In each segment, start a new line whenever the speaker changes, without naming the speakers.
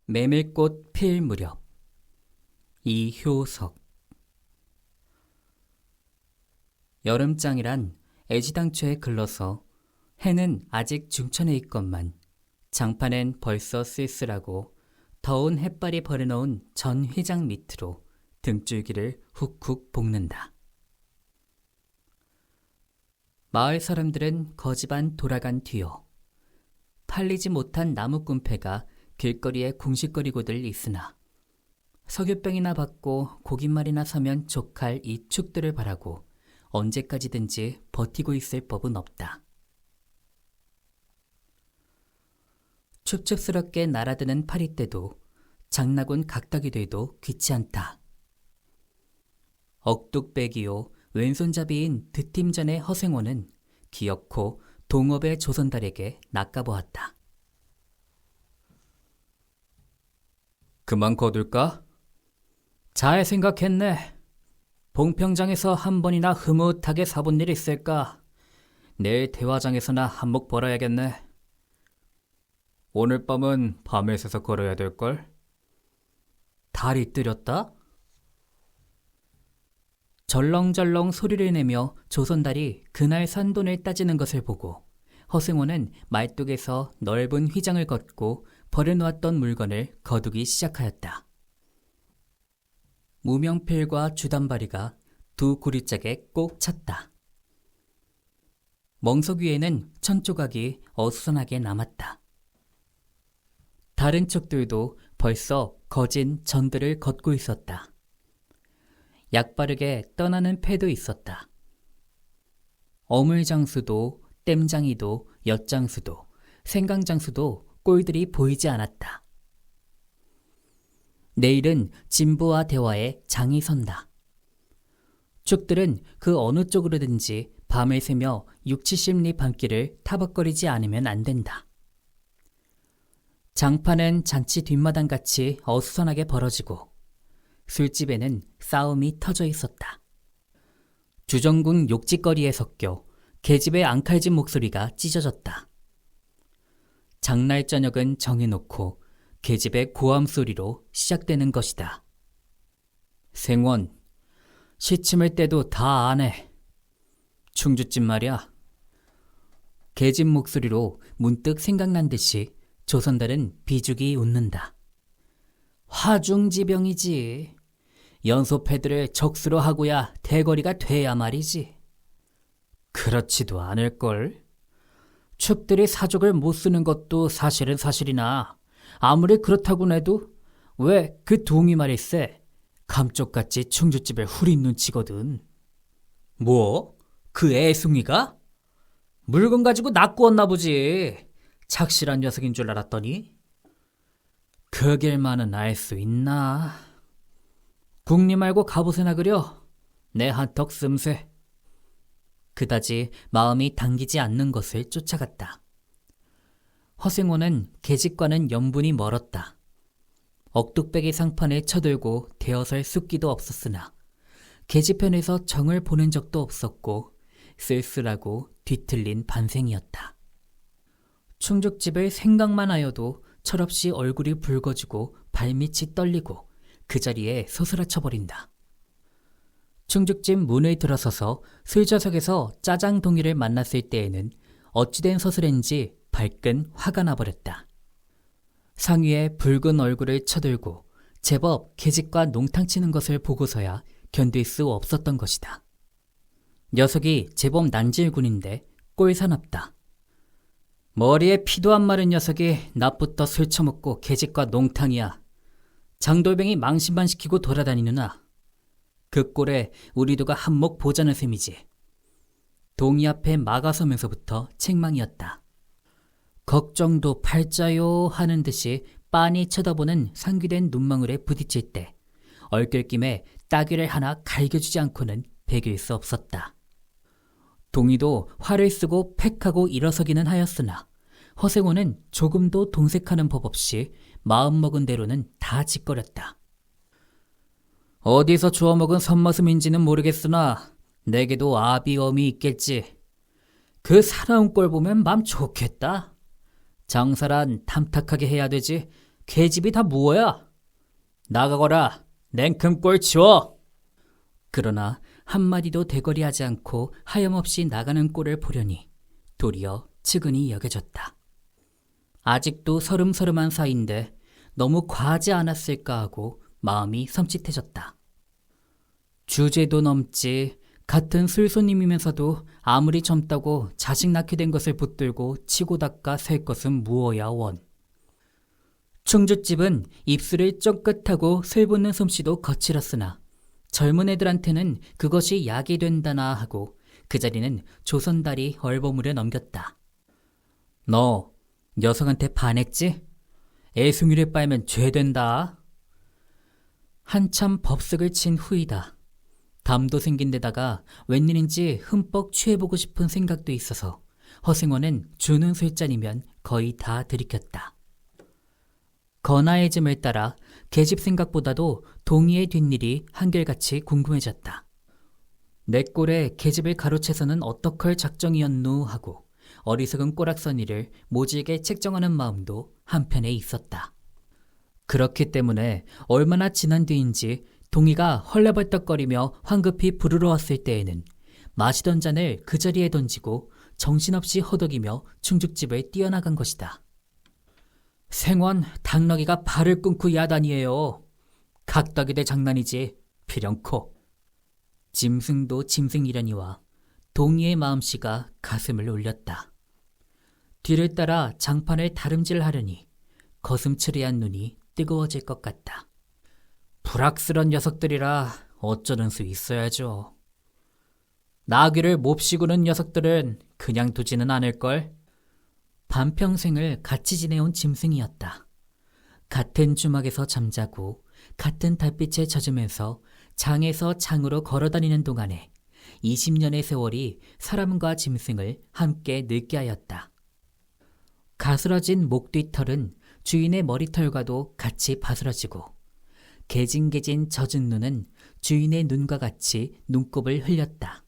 메밀꽃 필 무렵. 이효석. 여름장이란 애지당초에 글러서 해는 아직 중천에 있건만 장판엔 벌써 쓸쓸하고 더운 햇발이 버려놓은 전 휘장 밑으로 등줄기를 훅훅 볶는다. 마을 사람들은 거지반 돌아간 뒤요. 팔리지 못한 나무꾼패가 길거리에 궁식거리고들 있으나 석유병이나 받고 고깃말이나 사면 족할 이 축들을 바라고 언제까지든지 버티고 있을 법은 없다. 춥춥스럽게 날아드는 파리떼도 장나군 각닭이 돼도 귀치 않다. 억뚝배기요 왼손잡이인 드팀전의 허생호는 기어코 동업의 조선달에게 낚아보았다. 그만 거둘까? 잘 생각했네. 봉평장에서 한 번이나 흐뭇하게 사본 일 있을까? 내일 대화장에서나 한몫 벌어야겠네. 오늘 밤은 밤에 새서 걸어야 될걸? 달이 뜨렸다? 절렁절렁 소리를 내며 조선달이 그날 산 돈을 따지는 것을 보고 허승호는 말뚝에서 넓은 휘장을 걷고 버려놓았던 물건을 거두기 시작하였다. 무명필과 주단바리가 두 구리짝에 꼭 찼다. 멍석 위에는 천조각이 어수선하게 남았다. 다른 척들도 벌써 거진 전들을 걷고 있었다. 약바르게 떠나는 패도 있었다. 어물장수도 땜장이도 엿장수도 생강장수도 꼴들이 보이지 않았다. 내일은 진부와 대화에 장이 선다. 축들은 그 어느 쪽으로든지 밤을 새며 60~70리 밤길을 타박거리지 않으면 안 된다. 장판은 잔치 뒷마당같이 어수선하게 벌어지고 술집에는 싸움이 터져 있었다. 주정군 욕짓거리에 섞여 계집의 앙칼진 목소리가 찢어졌다. 장날 저녁은 정해놓고 계집의 고함 소리로 시작되는 것이다. 생원, 시침을 때도 다 안 해. 충주집 말이야. 계집 목소리로 문득 생각난 듯이 조선달은 비죽이 웃는다. 화중지병이지. 연소패들을 적수로 하고야 대거리가 돼야 말이지. 그렇지도 않을걸. 축들이 사족을 못 쓰는 것도 사실은 사실이나 아무리 그렇다고 해도 왜 그 동이 말일세 감쪽같이 충주집에 후린 눈치거든. 뭐? 그 애송이가? 물건 가지고 낚고왔나 보지. 착실한 녀석인 줄 알았더니. 그 길만은 알 수 있나? 국리 말고 갑옷이나 그려. 내 한턱 씀새. 그다지 마음이 당기지 않는 것을 쫓아갔다. 허생호는 계집과는 연분이 멀었다. 억뚝배기 상판에 쳐들고 대어설 숫기도 없었으나 계집편에서 정을 보낸 적도 없었고 쓸쓸하고 뒤틀린 반생이었다. 충죽집을 생각만 하여도 철없이 얼굴이 붉어지고 발밑이 떨리고 그 자리에 서스라쳐버린다. 충죽집 문을 들어서서 술좌석에서 짜장동이를 만났을 때에는 어찌된 서술인지 발끈 화가 나버렸다. 상위에 붉은 얼굴을 쳐들고 제법 계집과 농탕 치는 것을 보고서야 견딜 수 없었던 것이다. 녀석이 제법 난질군인데 꼴사납다. 머리에 피도 안 마른 녀석이 낮부터 술 처먹고 계집과 농탕이야. 장돌뱅이 망신만 시키고 돌아다니느나 그 꼴에 우리도가 한몫 보자는 셈이지. 동이 앞에 막아서면서부터 책망이었다. 걱정도 팔자요 하는 듯이 빤히 쳐다보는 상기된 눈망울에 부딪힐 때 얼결김에 따귀를 하나 갈겨주지 않고는 배길 수 없었다. 동이도 화를 쓰고 팩하고 일어서기는 하였으나 허생호는 조금도 동색하는 법 없이 마음먹은 대로는 다 짓거렸다. 어디서 주워먹은 선머슴인지는 모르겠으나 내게도 아비엄이 있겠지. 그 사나운 꼴 보면 맘 좋겠다. 장사란 탐탁하게 해야 되지 계집이 다 뭐야? 나가거라. 냉큼 꼴 치워. 그러나 한마디도 대거리하지 않고 하염없이 나가는 꼴을 보려니 도리어 측은히 여겨졌다. 아직도 서름서름한 사이인데 너무 과하지 않았을까 하고 마음이 섬찟해졌다. 주제도 넘지 같은 술손님이면서도 아무리 젊다고 자식 낳게 된 것을 붙들고 치고 닦아 셀 것은 무어야 원. 충주집은 입술을 쫑긋하고 슬붙는 솜씨도 거칠었으나 젊은 애들한테는 그것이 약이 된다나 하고 그 자리는 조선달이 얼버무려 넘겼다. 너 녀석한테 반했지? 애송이를 빨면 죄된다. 한참 법석을 친 후이다. 담도 생긴 데다가 웬일인지 흠뻑 취해보고 싶은 생각도 있어서 허승원은 주는 술잔이면 거의 다 들이켰다. 건아의 짐을 따라 계집 생각보다도 동희의 뒷일이 한결같이 궁금해졌다. 내 꼴에 계집을 가로채서는 어떡할 작정이었누 하고 어리석은 꼬락서니를 모질게 책정하는 마음도 한편에 있었다. 그렇기 때문에 얼마나 지난 뒤인지 동희가 헐레벌떡거리며 황급히 부르러 왔을 때에는 마시던 잔을 그 자리에 던지고 정신없이 허덕이며 충죽집을 뛰어나간 것이다. 생원 당나귀가 발을 끊고 야단이에요. 각덕이대 장난이지 필연코. 짐승도 짐승이려니와 동희의 마음씨가 가슴을 울렸다. 뒤를 따라 장판을 다름질하려니 거슴츠레한 눈이 뜨거워질 것 같다. 불악스런 녀석들이라 어쩌는 수 있어야죠. 나귀를 몹시구는 녀석들은 그냥 두지는 않을걸. 반평생을 같이 지내온 짐승이었다. 같은 주막에서 잠자고 같은 달빛에 젖으면서 장에서 장으로 걸어다니는 동안에 20년의 세월이 사람과 짐승을 함께 늙게 하였다. 가스러진 목 뒤털은 주인의 머리털과도 같이 바스러지고 개진개진 젖은 눈은 주인의 눈과 같이 눈곱을 흘렸다.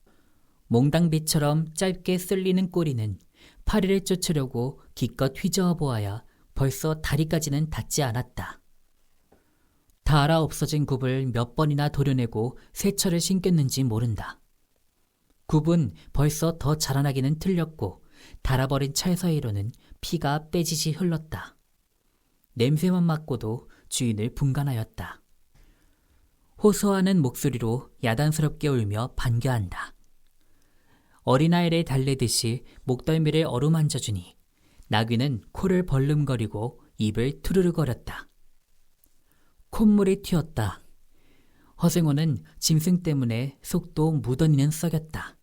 몽당비처럼 짧게 쓸리는 꼬리는 파리를 쫓으려고 기껏 휘저어 보아야 벌써 다리까지는 닿지 않았다. 닳아 없어진 굽을 몇 번이나 도려내고 새철을 신겼는지 모른다. 굽은 벌써 더 자라나기는 틀렸고 닳아버린 철 사이로는 피가 빼지지 흘렀다. 냄새만 맡고도 주인을 분간하였다. 호소하는 목소리로 야단스럽게 울며 반겨한다. 어린아이를 달래듯이 목덜미를 어루만져주니 나귀는 코를 벌름거리고 입을 투르르거렸다. 콧물이 튀었다. 허생호는 짐승 때문에 속도 무던히는 썩였다.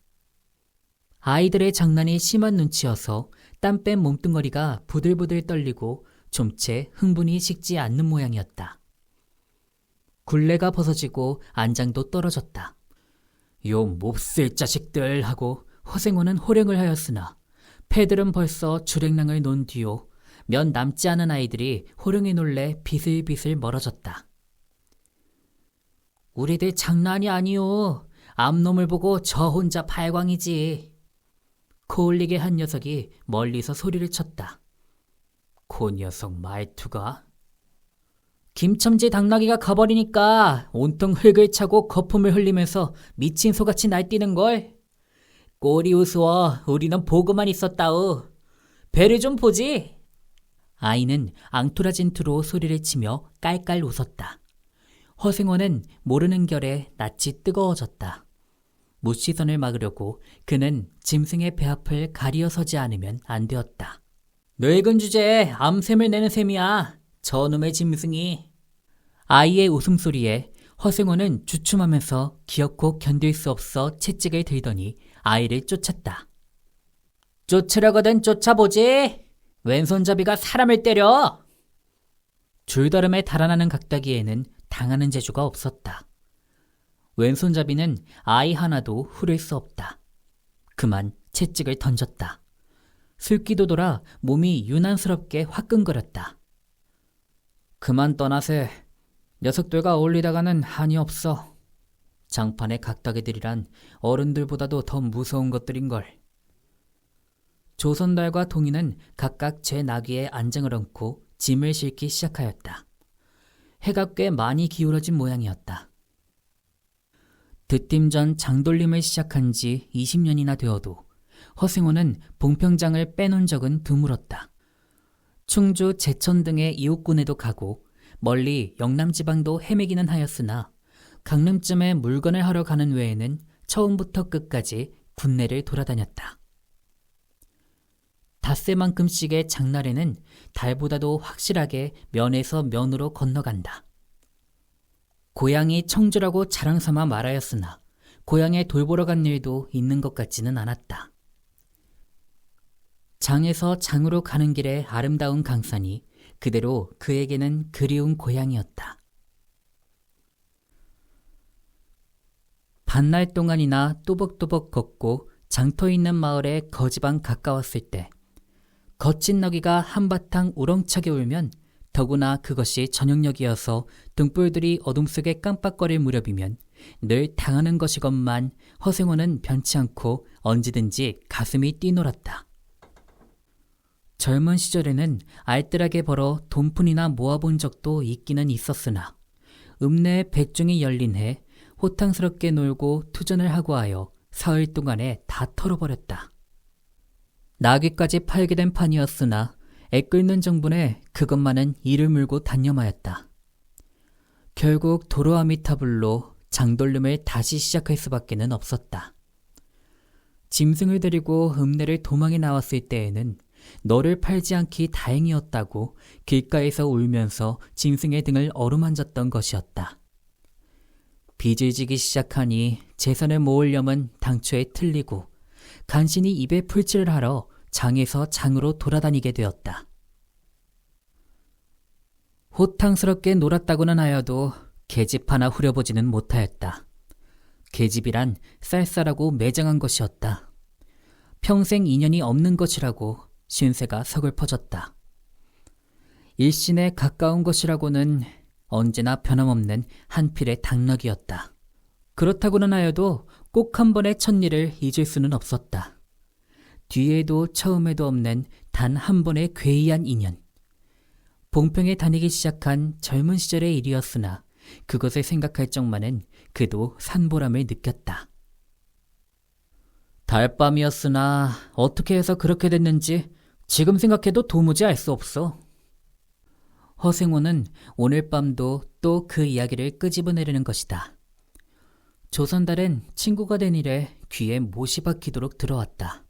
아이들의 장난이 심한 눈치여서 땀 뺀 몸뚱어리가 부들부들 떨리고 좀채 흥분이 식지 않는 모양이었다. 굴레가 벗어지고 안장도 떨어졌다. 요 몹쓸 자식들 하고 허생호는 호령을 하였으나 패들은 벌써 주랭랑을 놓은 뒤요 몇 남지 않은 아이들이 호령에 놀래 비슬비슬 멀어졌다. 우리들 장난이 아니오. 암놈을 보고 저 혼자 발광이지. 코 올리게 한 녀석이 멀리서 소리를 쳤다. 그 녀석 말투가. 김첨지 당나귀가 가버리니까 온통 흙을 차고 거품을 흘리면서 미친 소같이 날뛰는걸. 꼴이 우스워. 우리는 보고만 있었다우. 배를 좀 보지. 아이는 앙투라진 투로 소리를 치며 깔깔 웃었다. 허생원은 모르는 결에 낯이 뜨거워졌다. 무시선을 막으려고 그는 짐승의 배 앞을 가리어 서지 않으면 안 되었다. 늙은 주제에 암샘을 내는 셈이야. 저놈의 짐승이. 아이의 웃음소리에 허생원은 주춤하면서 기어코 견딜 수 없어 채찍을 들더니 아이를 쫓았다. 쫓으려거든 쫓아보지. 왼손잡이가 사람을 때려. 줄다름에 달아나는 각다기에는 당하는 재주가 없었다. 왼손잡이는 아이 하나도 후릴 수 없다. 그만 채찍을 던졌다. 술기도 돌아 몸이 유난스럽게 화끈거렸다. 그만 떠나세. 녀석들과 어울리다가는 한이 없어. 장판의 각다기들이란 어른들보다도 더 무서운 것들인걸. 조선달과 동희는 각각 제 나귀에 안장을 얹고 짐을 싣기 시작하였다. 해가 꽤 많이 기울어진 모양이었다. 드팀 전 장돌림을 시작한 지 20년이나 되어도 허생호는 봉평장을 빼놓은 적은 드물었다. 충주, 제천 등의 이웃군에도 가고 멀리 영남지방도 헤매기는 하였으나 강릉쯤에 물건을 하러 가는 외에는 처음부터 끝까지 군내를 돌아다녔다. 닷새만큼씩의 장날에는 달보다도 확실하게 면에서 면으로 건너간다. 고향이 청주라고 자랑삼아 말하였으나 고향에 돌보러 간 일도 있는 것 같지는 않았다. 장에서 장으로 가는 길에 아름다운 강산이 그대로 그에게는 그리운 고향이었다. 반날 동안이나 또벅또벅 걷고 장터 있는 마을에 거지방 가까웠을 때 거친 너기가 한바탕 우렁차게 울면, 더구나 그것이 저녁녘이어서 등불들이 어둠 속에 깜빡거릴 무렵이면 늘 당하는 것이건만 허생호는 변치 않고 언제든지 가슴이 뛰놀았다. 젊은 시절에는 알뜰하게 벌어 돈푼이나 모아본 적도 있기는 있었으나 읍내에 백중이 열린 해 호탕스럽게 놀고 투전을 하고 하여 사흘 동안에 다 털어버렸다. 나귀까지 팔게 된 판이었으나 애 끓는 정분에 그것만은 이를 물고 단념하였다. 결국 도로아미타불로 장돌림을 다시 시작할 수밖에는 없었다. 짐승을 데리고 읍내를 도망해 나왔을 때에는 너를 팔지 않기 다행이었다고 길가에서 울면서 짐승의 등을 어루만졌던 것이었다. 빚을 지기 시작하니 재산을 모으려면 당초에 틀리고 간신히 입에 풀칠을 하러 장에서 장으로 돌아다니게 되었다. 호탕스럽게 놀았다고는 하여도 계집 하나 후려보지는 못하였다. 계집이란 쌀쌀하고 매장한 것이었다. 평생 인연이 없는 것이라고 신세가 서글퍼졌다. 일신에 가까운 것이라고는 언제나 변함없는 한 필의 당나귀였다. 그렇다고는 하여도 꼭 한 번의 첫일을 잊을 수는 없었다. 뒤에도 처음에도 없는 단 한 번의 괴이한 인연. 봉평에 다니기 시작한 젊은 시절의 일이었으나 그것을 생각할 적만은 그도 산보람을 느꼈다. 달밤이었으나 어떻게 해서 그렇게 됐는지 지금 생각해도 도무지 알 수 없어. 허생호는 오늘 밤도 또 그 이야기를 끄집어내려는 것이다. 조선달은 친구가 된 일에 귀에 못이 박히도록 들어왔다.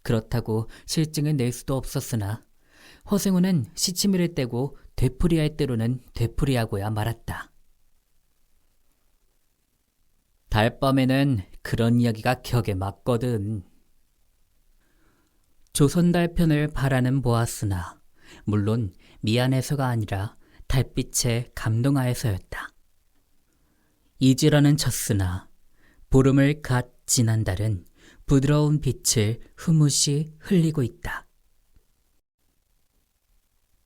그렇다고 실증을 낼 수도 없었으나 허생호는 시치미를 떼고 되풀이할 때로는 되풀이하고야 말았다. 달밤에는 그런 이야기가 격에 맞거든. 조선달 편을 바라는 보았으나 물론 미안해서가 아니라 달빛에 감동하여서였다. 잊으라는 쳤으나 보름을 갓 지난 달은 부드러운 빛을 흐뭇이 흘리고 있다.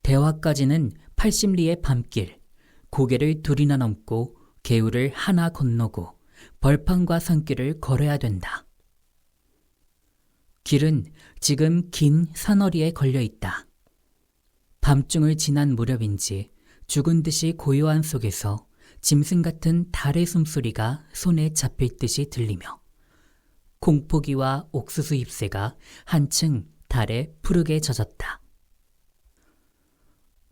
대화까지는 80리의 밤길, 고개를 둘이나 넘고 개울을 하나 건너고 벌판과 산길을 걸어야 된다. 길은 지금 긴 산허리에 걸려있다. 밤중을 지난 무렵인지 죽은 듯이 고요한 속에서 짐승 같은 달의 숨소리가 손에 잡힐 듯이 들리며 공포기와 옥수수 잎새가 한층 달에 푸르게 젖었다.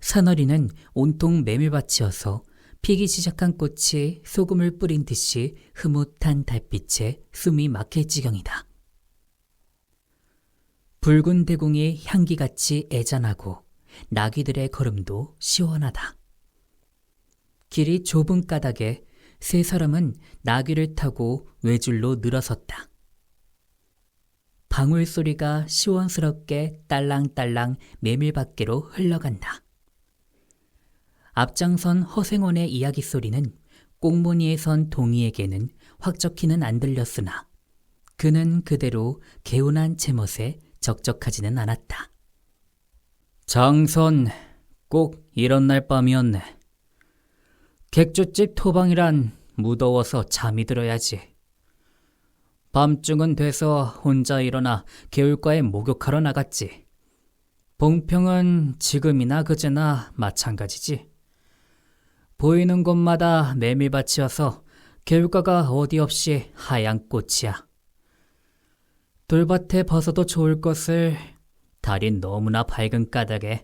산허리는 온통 메밀밭이어서 피기 시작한 꽃이 소금을 뿌린 듯이 흐뭇한 달빛에 숨이 막힐 지경이다. 붉은 대궁이 향기같이 애잔하고 나귀들의 걸음도 시원하다. 길이 좁은 까닭에 세 사람은 나귀를 타고 외줄로 늘어섰다. 방울 소리가 시원스럽게 딸랑딸랑 메밀밭계로 흘러간다. 앞장선 허생원의 이야기 소리는 꽁무니에 선 동이에게는 확적히는 안 들렸으나 그는 그대로 개운한 제멋에 적적하지는 않았다. 장선, 꼭 이런 날 밤이었네. 객주집 토방이란 무더워서 잠이 들어야지. 밤중은 돼서 혼자 일어나 개울가에 목욕하러 나갔지. 봉평은 지금이나 그제나 마찬가지지. 보이는 곳마다 메밀밭이어서 결과가 어디 없이 하얀 꽃이야. 돌밭에 벗어도 좋을 것을 달이 너무나 밝은 까닭에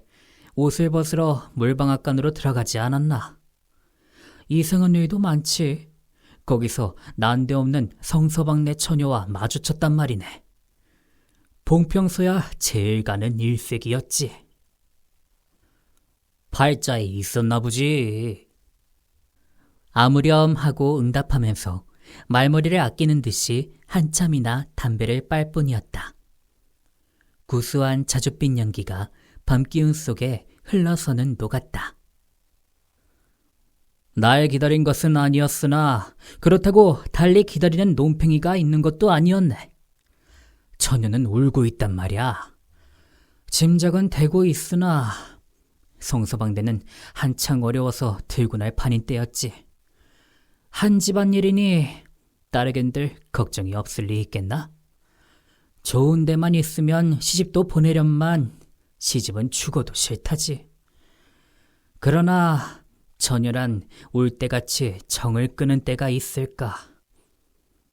옷을 벗으러 물방앗간으로 들어가지 않았나. 이상한 일도 많지. 거기서 난데없는 성서방네 처녀와 마주쳤단 말이네. 봉평서야 제일 가는 일색이었지. 팔자에 있었나 보지. 아무렴 하고 응답하면서 말머리를 아끼는 듯이 한참이나 담배를 빨 뿐이었다. 구수한 자줏빛 연기가 밤기운 속에 흘러서는 녹았다. 날 기다린 것은 아니었으나 그렇다고 달리 기다리는 논팽이가 있는 것도 아니었네. 처녀는 울고 있단 말이야. 짐작은 되고 있으나 성서방대는 한창 어려워서 들고 날 판인 때였지. 한 집안일이니 딸에겐들 걱정이 없을 리 있겠나? 좋은 데만 있으면 시집도 보내련만 시집은 죽어도 싫다지. 그러나 처녀란 울 때같이 정을 끄는 때가 있을까?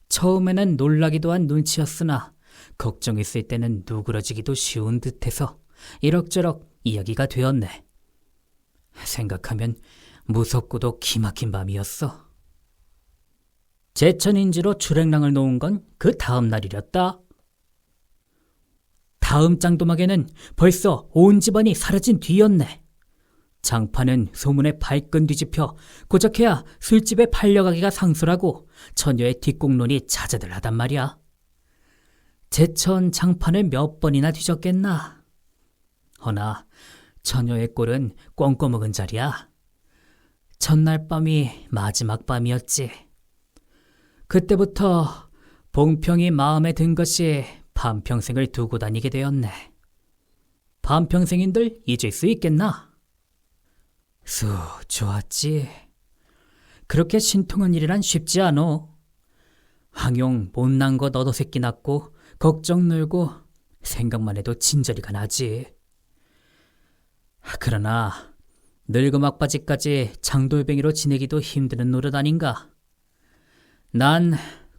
처음에는 놀라기도 한 눈치였으나 걱정했을 때는 누그러지기도 쉬운 듯해서 이럭저럭 이야기가 되었네. 생각하면 무섭고도 기막힌 밤이었어. 제천인지로 출행랑을 놓은 건 그 다음 날이렸다. 다음 짱도막에는 벌써 온 집안이 사라진 뒤였네. 장판은 소문에 발끈 뒤집혀 고작해야 술집에 팔려가기가 상수라고 처녀의 뒷공론이 자자들 하단 말이야. 제천 장판을 몇 번이나 뒤졌겠나. 허나 처녀의 꼴은 꽝꿔먹은 자리야. 전날 밤이 마지막 밤이었지. 그때부터 봉평이 마음에 든 것이 반평생을 두고 다니게 되었네. 반평생인들 잊을 수 있겠나? 좋았지. 그렇게 신통한 일이란 쉽지 않어. 황용 못난 거 너도 새끼 낳고 걱정 늘고 생각만 해도 진저리가 나지. 그러나 늙어 막바지까지 장돌뱅이로 지내기도 힘드는 노릇 아닌가. 난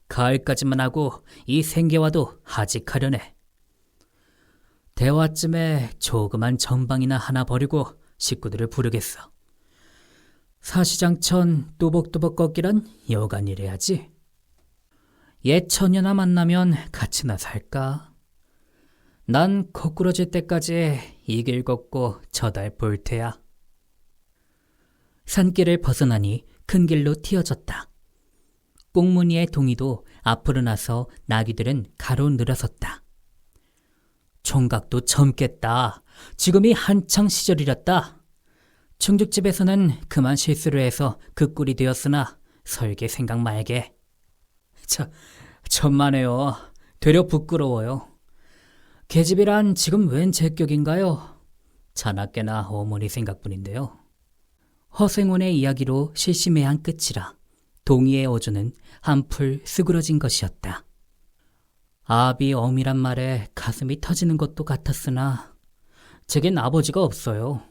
가을까지만 하고 이 생계와도 하직하려네. 대화쯤에 조그만 전방이나 하나 버리고 식구들을 부르겠어. 사시장천 뚜벅뚜벅 꺾기란 여간 일해야지. 옛 처녀나 만나면 같이나 살까? 난 거꾸러질 때까지 이 길 걷고 저 달 볼 테야. 산길을 벗어나니 큰 길로 튀어졌다. 꽁무니의 동이도 앞으로 나서 나귀들은 가로 늘어섰다. 총각도 젊겠다. 지금이 한창 시절이렸다. 충죽집에서는 그만 실수를 해서 그 꼴이 되었으나 설계 생각 말게. 천만에요. 되려 부끄러워요. 계집이란 지금 웬 제격인가요? 자나깨나 어머니 생각뿐인데요. 허생원의 이야기로 실시매한 끝이라 동의의 어조는 한풀 쓰그러진 것이었다. 아비 어미란 말에 가슴이 터지는 것도 같았으나 제겐 아버지가 없어요.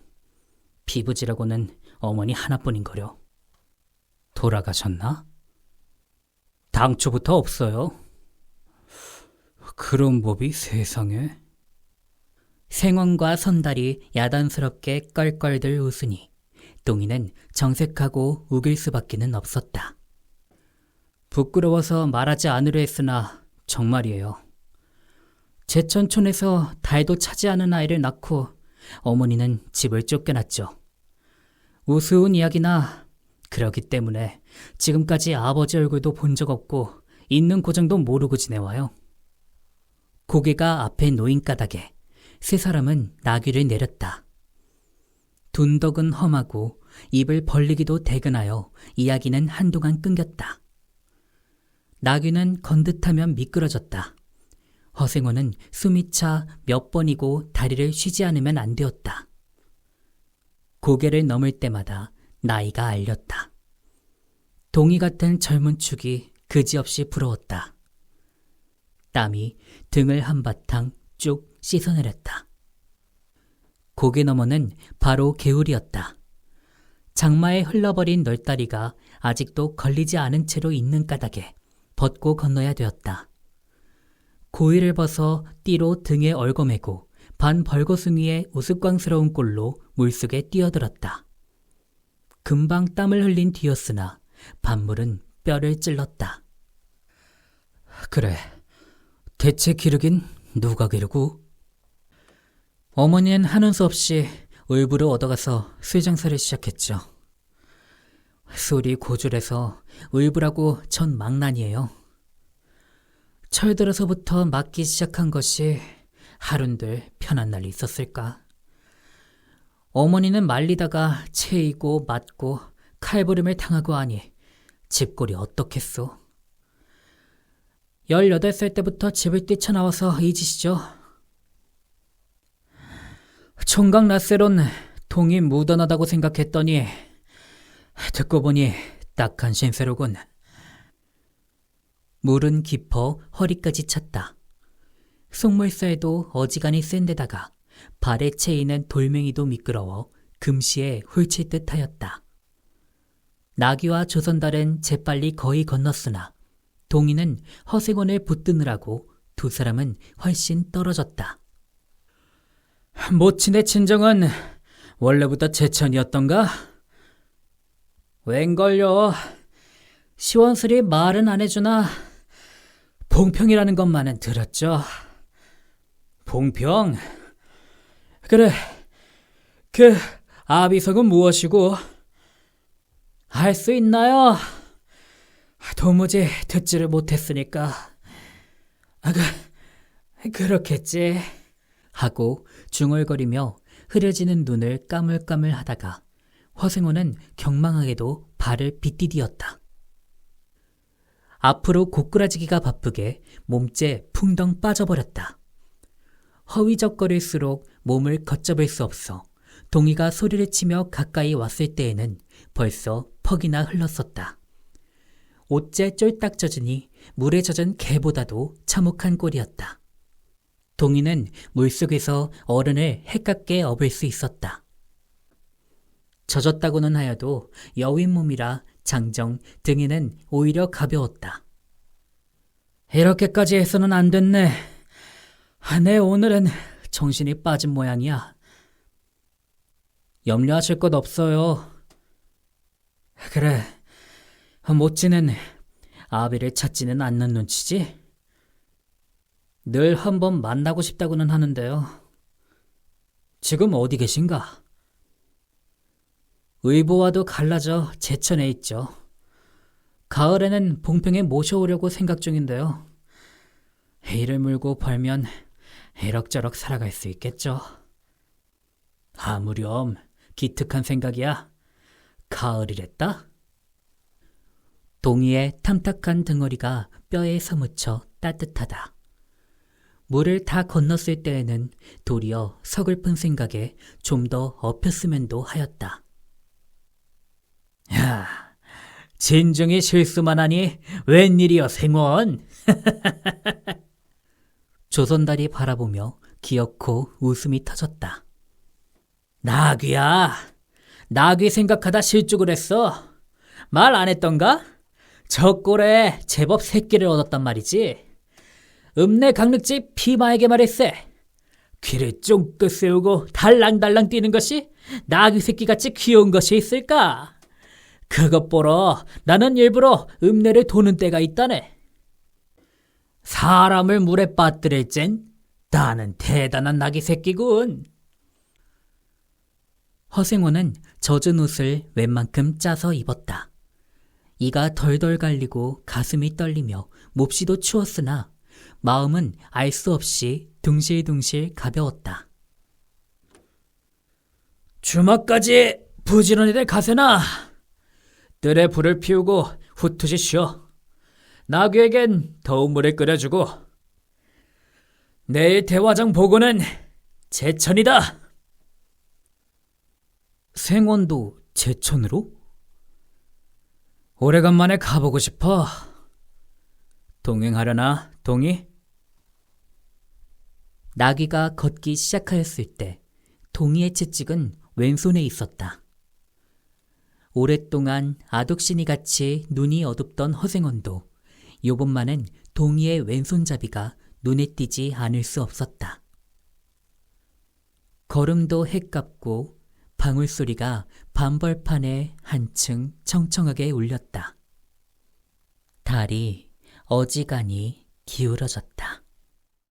피부지라고는 어머니 하나뿐인거려. 돌아가셨나? 당초부터 없어요. 그런 법이 세상에. 생원과 선달이 야단스럽게 껄껄들 웃으니 동이는 정색하고 우길 수밖에는 없었다. 부끄러워서 말하지 않으려 했으나 정말이에요. 제천촌에서 달도 차지 않은 아이를 낳고 어머니는 집을 쫓겨났죠. 우스운 이야기나 그러기 때문에 지금까지 아버지 얼굴도 본 적 없고 있는 고장도 모르고 지내와요. 고개가 앞에 놓인 까닭에 세 사람은 나귀를 내렸다. 둔덕은 험하고 입을 벌리기도 대근하여 이야기는 한동안 끊겼다. 나귀는 건듯하면 미끄러졌다. 허생원은 숨이 차 몇 번이고 다리를 쉬지 않으면 안 되었다. 고개를 넘을 때마다 나이가 알렸다. 동이 같은 젊은 축이 그지없이 부러웠다. 땀이 등을 한바탕 쭉 씻어내렸다. 고개 너머는 바로 개울이었다. 장마에 흘러버린 널다리가 아직도 걸리지 않은 채로 있는 까닭에 벗고 건너야 되었다. 고이를 벗어 띠로 등에 얽어매고 반 벌거숭이의 우스꽝스러운 꼴로 물속에 뛰어들었다. 금방 땀을 흘린 뒤였으나 반물은 뼈를 찔렀다. 그래, 대체 기르긴 누가 기르고? 어머니는 하는 수 없이 울부를 얻어가서 쇠장사를 시작했죠. 술이 고졸해서 울부라고 전 망난이에요. 철들어서부터 맞기 시작한 것이 하룬들 편한 날이 있었을까? 어머니는 말리다가 채이고 맞고 칼부림을 당하고 하니 집골이 어떻겠소? 18살 때부터 집을 뛰쳐나와서 이 짓이죠. 총각 낯세론 동이 묻어나다고 생각했더니 듣고 보니 딱한 신세로군. 물은 깊어 허리까지 찼다. 속물살도 어지간히 센 데다가 발에 채이는 돌멩이도 미끄러워 금시에 훌칠 듯하였다. 나귀와 조선달은 재빨리 거의 건넜으나 동이는 허생원을 붙드느라고 두 사람은 훨씬 떨어졌다. 모친의 친정은 원래부터 제천이었던가? 웬걸요. 시원스레 말은 안 해주나 봉평이라는 것만은 들었죠. 봉평? 그래, 그 아비석은 무엇이고? 알 수 있나요? 도무지 듣지를 못했으니까. 그렇겠지. 하고 중얼거리며 흐려지는 눈을 까물까물 하다가 허생호는 경망하게도 발을 빗디디었다. 앞으로 고꾸라지기가 바쁘게 몸째 풍덩 빠져버렸다. 허위적거릴수록 몸을 걷잡을 수 없어 동이가 소리를 치며 가까이 왔을 때에는 벌써 퍽이나 흘렀었다. 옷째 쫄딱 젖으니 물에 젖은 개보다도 참혹한 꼴이었다. 동이는 물속에서 어른을 해깝게 업을 수 있었다. 젖었다고는 하여도 여윈 몸이라 장정 등에는 오히려 가벼웠다. 이렇게까지 해서는 안 됐네. 내 오늘은 정신이 빠진 모양이야. 염려하실 것 없어요. 그래, 모찌는 아비를 찾지는 않는 눈치지? 늘 한번 만나고 싶다고는 하는데요. 지금 어디 계신가? 의보와도 갈라져 제천에 있죠. 가을에는 봉평에 모셔오려고 생각 중인데요. 이를 물고 벌면 이럭저럭 살아갈 수 있겠죠. 아무렴 기특한 생각이야. 가을이랬다? 동이의 탐탁한 등허리가 뼈에 사무쳐 따뜻하다. 물을 다 건넜을 때에는 도리어 서글픈 생각에 좀 더 엎였으면도 하였다. 야, 진중히 실수만 하니 웬일이여 생원. 조선달이 바라보며 기어코 웃음이 터졌다. 나귀야, 나귀 생각하다 실족을 했어. 말 안 했던가? 저 꼴에 제법 새끼를 얻었단 말이지. 읍내 강릉집 피마에게 말했세. 귀를 쫑긋 세우고 달랑달랑 뛰는 것이 나귀 새끼같이 귀여운 것이 있을까? 그것 보러 나는 일부러 읍내를 도는 때가 있다네. 사람을 물에 빠뜨릴 젠 나는 대단한 나귀 새끼군. 허생호는 젖은 옷을 웬만큼 짜서 입었다. 이가 덜덜 갈리고 가슴이 떨리며 몹시도 추웠으나 마음은 알 수 없이 둥실둥실 가벼웠다. 주막까지 부지런히들 가세나. 뜰에 불을 피우고 후투시 쉬어. 나귀에겐 더운 물을 끓여주고. 내일 대화장 보고는 제천이다. 생원도 제천으로? 오래간만에 가보고 싶어. 동행하려나, 동이? 나귀가 걷기 시작하였을 때 동이의 채찍은 왼손에 있었다. 오랫동안 아독신이 같이 눈이 어둡던 허생원도 요번만은 동이의 왼손잡이가 눈에 띄지 않을 수 없었다. 걸음도 헷갑고 방울소리가 밤벌판에 한층 청청하게 울렸다. 달이 어지간히 기울어졌다.